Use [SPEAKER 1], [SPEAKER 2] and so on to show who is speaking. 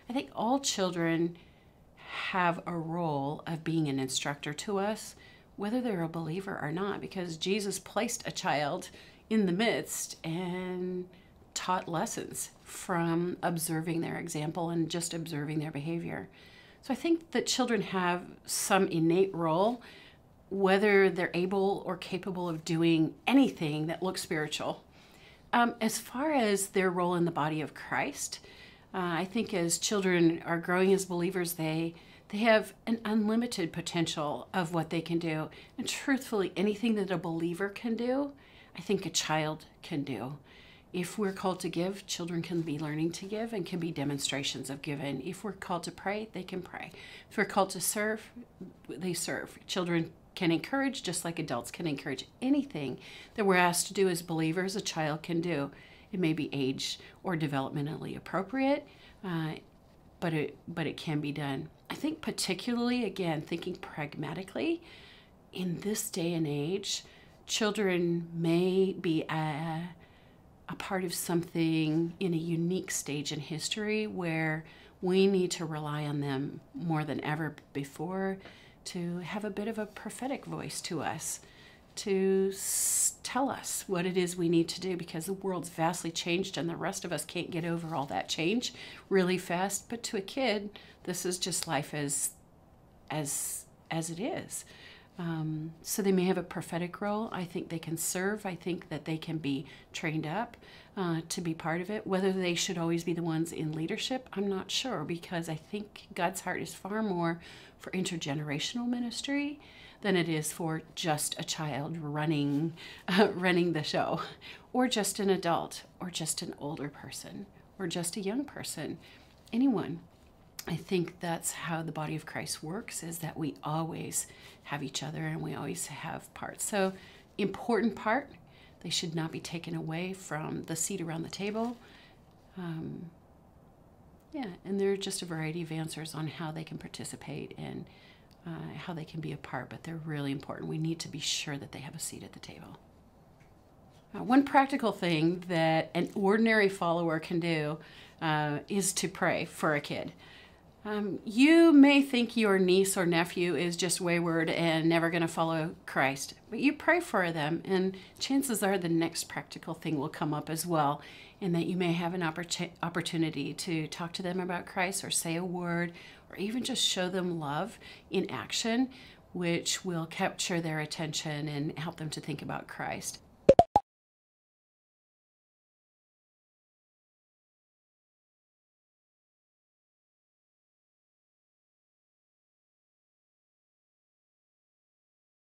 [SPEAKER 1] I think all children have a role of being an instructor to us, whether they're a believer or not, because Jesus placed a child in the midst and taught lessons from observing their example and just observing their behavior. So I think that children have some innate role, whether they're able or capable of doing anything that looks spiritual. As far as their role in the body of Christ, I think as children are growing as believers, they have an unlimited potential of what they can do. And truthfully, anything that a believer can do, I think a child can do. If we're called to give, children can be learning to give and can be demonstrations of giving. If we're called to pray, they can pray. If we're called to serve, they serve. Children can encourage just like adults can encourage. Anything that we're asked to do as believers, a child can do. It may be age or developmentally appropriate, but it can be done. I think particularly, again, thinking pragmatically, in this day and age, children may be a part of something in a unique stage in history where we need to rely on them more than ever before to have a bit of a prophetic voice to us, to tell us what it is we need to do, because the world's vastly changed and the rest of us can't get over all that change really fast. But to a kid, this is just life as it is. So they may have a prophetic role. I think they can serve. I think that they can be trained up to be part of it. Whether they should always be the ones in leadership, I'm not sure, because I think God's heart is far more for intergenerational ministry than it is for just a child running the show, or just an adult, or just an older person, or just a young person, anyone. I think that's how the body of Christ works, is that we always have each other and we always have parts. So important part, they should not be taken away from the seat around the table. And there are just a variety of answers on how they can participate and how they can be a part, but they're really important. We need to be sure that they have a seat at the table. One practical thing that an ordinary follower can do is to pray for a kid. You may think your niece or nephew is just wayward and never going to follow Christ, but you pray for them, and chances are the next practical thing will come up as well, in that you may have an opportunity to talk to them about Christ, or say a word, or even just show them love in action, which will capture their attention and help them to think about Christ.